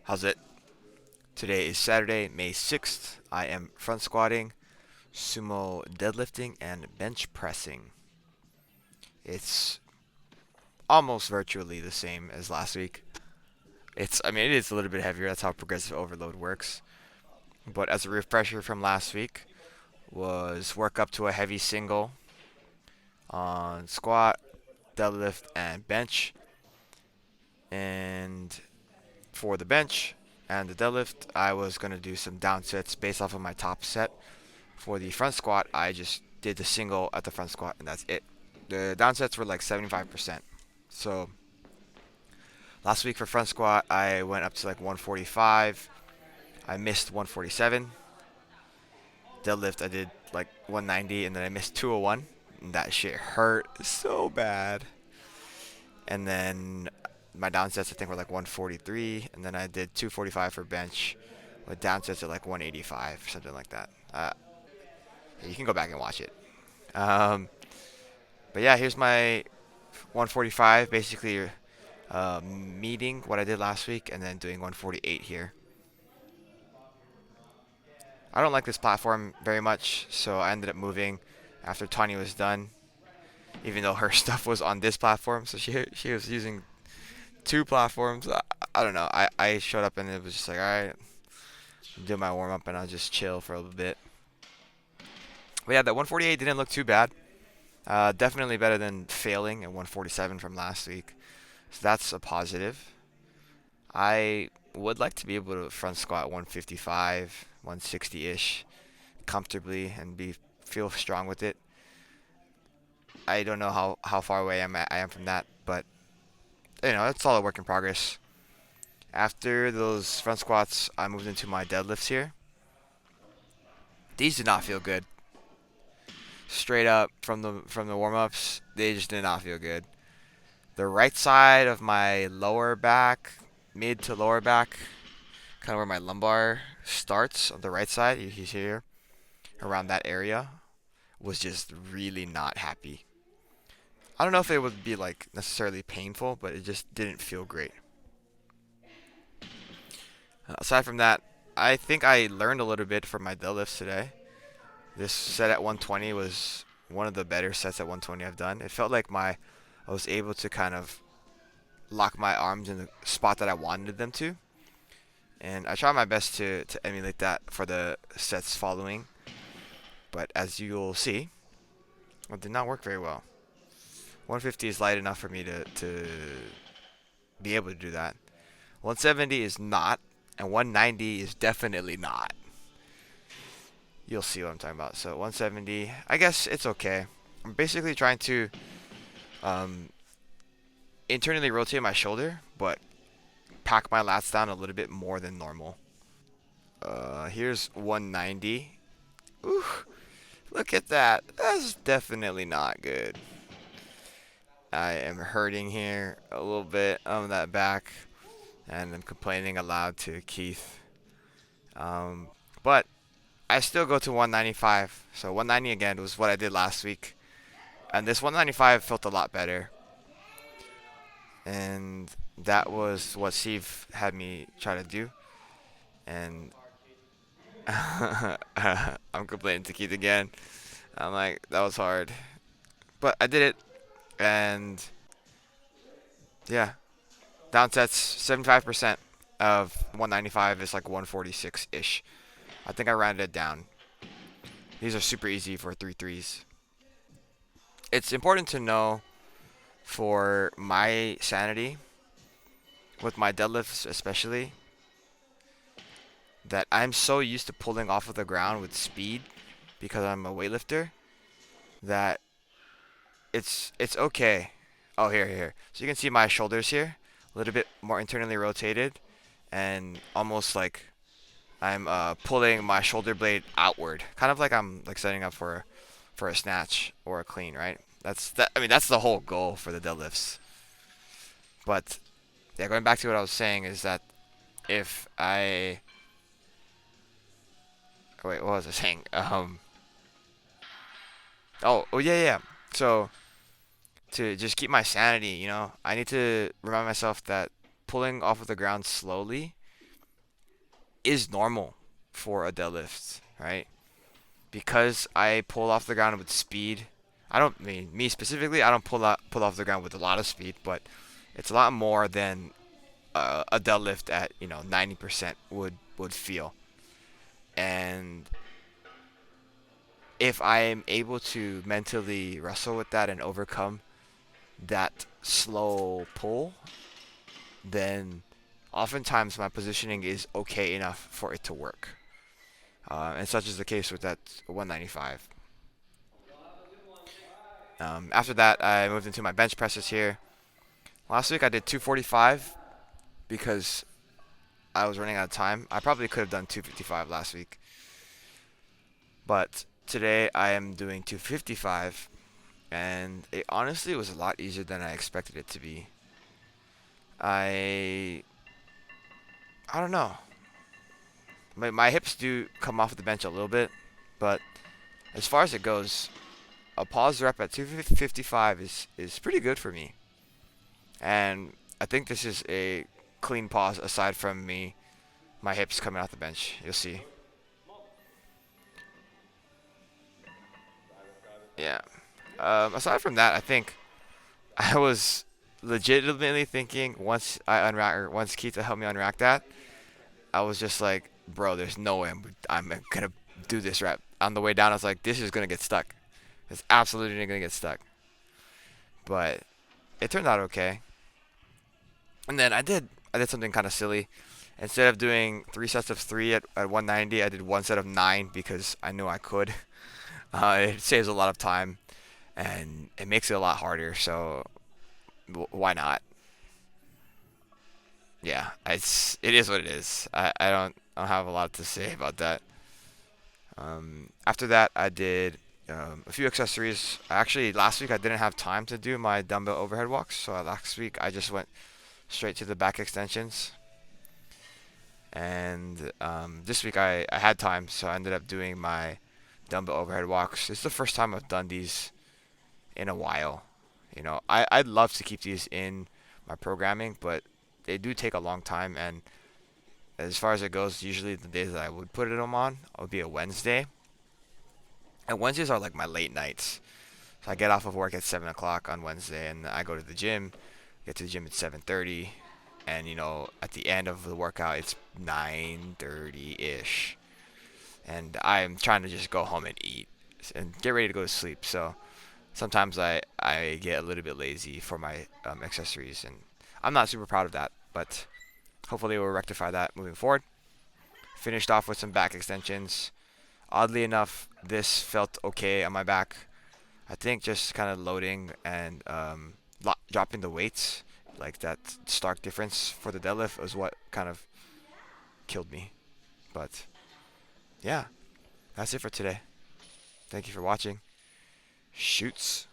How's it? Today is Saturday, May 6th. I am front squatting, sumo deadlifting, and bench pressing. It's almost virtually the same as last week. It is a little bit heavier. That's how progressive overload works. But as a refresher from last week, was work up to a heavy single on squat, deadlift, and bench. And for the bench and the deadlift, I was going to do some down sets based off of my top set. For the front squat, I just did the single at the front squat, and that's it. The down sets were like 75%. So last week for front squat, I went up to like 145. I missed 147. Deadlift, I did like 190, and then I missed 201. And that shit hurt so bad. And then my down sets, I think, were like 143. And then I did 245 for bench with down sets at like 185, something like that. You can go back and watch it. Um, but yeah, here's my 145, basically meeting what I did last week and then doing 148 here. I don't like this platform very much, so I ended up moving after Tanya was done, even though her stuff was on this platform. So she was using two platforms. I don't know. I showed up and it was just like, all right, do my warm up and I'll just chill for a little bit. But yeah, that 148 didn't look too bad. Definitely better than failing at 147 from last week. So that's a positive. I would like to be able to front squat 155, 160-ish comfortably and be feel strong with it. I don't know how far away I am from that, but it's all a work in progress. After those front squats, I moved into my deadlifts here. These did not feel good. Straight up from the warm-ups, they just did not feel good. The right side of my lower back, mid to lower back, kind of where my lumbar starts on the right side, you see here, around that area, was just really not happy. I don't know if it would be like necessarily painful, but it just didn't feel great. Aside from that, I think I learned a little bit from my deadlifts today. This set at 120 was one of the better sets at 120 I've done. It felt like I was able to kind of lock my arms in the spot that I wanted them to, and I try my best to emulate that for the sets following. But as you'll see, it did not work very well. 150 is light enough for me to be able to do that. 170 is not, and 190 is definitely not. You'll see what I'm talking about. So 170, I guess it's okay. I'm basically trying to um, internally rotate my shoulder, but pack my lats down a little bit more than normal. Here's 190. Ooh, look at that. That's definitely not good. I am hurting here a little bit on that back, and I'm complaining aloud to Keith. But I still go to 195. So 190 again was what I did last week, and this 195 felt a lot better. And that was what Steve had me try to do. And I'm complaining to Keith again. I'm like, that was hard, but I did it, and yeah, down sets 75% of 195 is like 146 ish. I think I rounded it down. These are super easy for 3 threes. It's important to know for my sanity, with my deadlifts especially, that I'm so used to pulling off of the ground with speed because I'm a weightlifter that it's okay. Oh, here. So you can see my shoulders here, a little bit more internally rotated, and almost like I'm pulling my shoulder blade outward, kind of like I'm like setting up for a snatch or a clean, right? That's the whole goal for the deadlifts. But yeah, going back to what I was saying is that if I wait, what was I saying? Oh yeah. So to just keep my sanity, I need to remind myself that pulling off of the ground slowly is normal for a deadlift, right? Because I pull off the ground with speed. I don't mean me specifically. I don't pull off the ground with a lot of speed, but it's a lot more than a deadlift at 90% would feel. And if I am able to mentally wrestle with that and overcome that slow pull, then oftentimes my positioning is okay enough for it to work. And such is the case with that 195. After that, I moved into my bench presses here. Last week I did 245 because I was running out of time. I probably could have done 255 last week, but today I am doing 255, and it honestly was a lot easier than I expected it to be. I I don't know. My hips do come off the bench a little bit, but as far as it goes, a pause rep at 255 is pretty good for me. And I think this is a clean pause aside from my hips coming off the bench. You'll see. Yeah. Aside from that, I think I was legitimately thinking once Keita helped me unrack that, I was just like, bro, there's no way I'm gonna do this rep. On the way down, I was like, this is gonna get stuck. It's absolutely gonna get stuck. But it turned out okay. And then I did something kind of silly. Instead of doing 3 sets of 3 at 190, I did 1 set of 9 because I knew I could. It saves a lot of time and it makes it a lot harder. So why not? Yeah, it is what it is. I don't have a lot to say about that. After that, I did a few accessories. Actually, last week I didn't have time to do my dumbbell overhead walks, so last week I just went straight to the back extensions. And this week I had time, so I ended up doing my dumbbell overhead walks. This is the first time I've done these in a while. I'd love to keep these in my programming, but they do take a long time. And as far as it goes, usually the days that I would put them on would be a Wednesday. And Wednesdays are like my late nights. So I get off of work at 7 o'clock on Wednesday, and I go to the gym. Get to the gym at 7:30, and at the end of the workout, it's 9:30 ish, and I'm trying to just go home and eat and get ready to go to sleep. So sometimes I get a little bit lazy for my accessories, and I'm not super proud of that, but hopefully we'll rectify that moving forward. Finished off with some back extensions. Oddly enough, this felt okay on my back. I think just kind of loading and dropping the weights, like that stark difference for the deadlift, was what kind of killed me. But yeah, that's it for today. Thank you for watching. Shoots.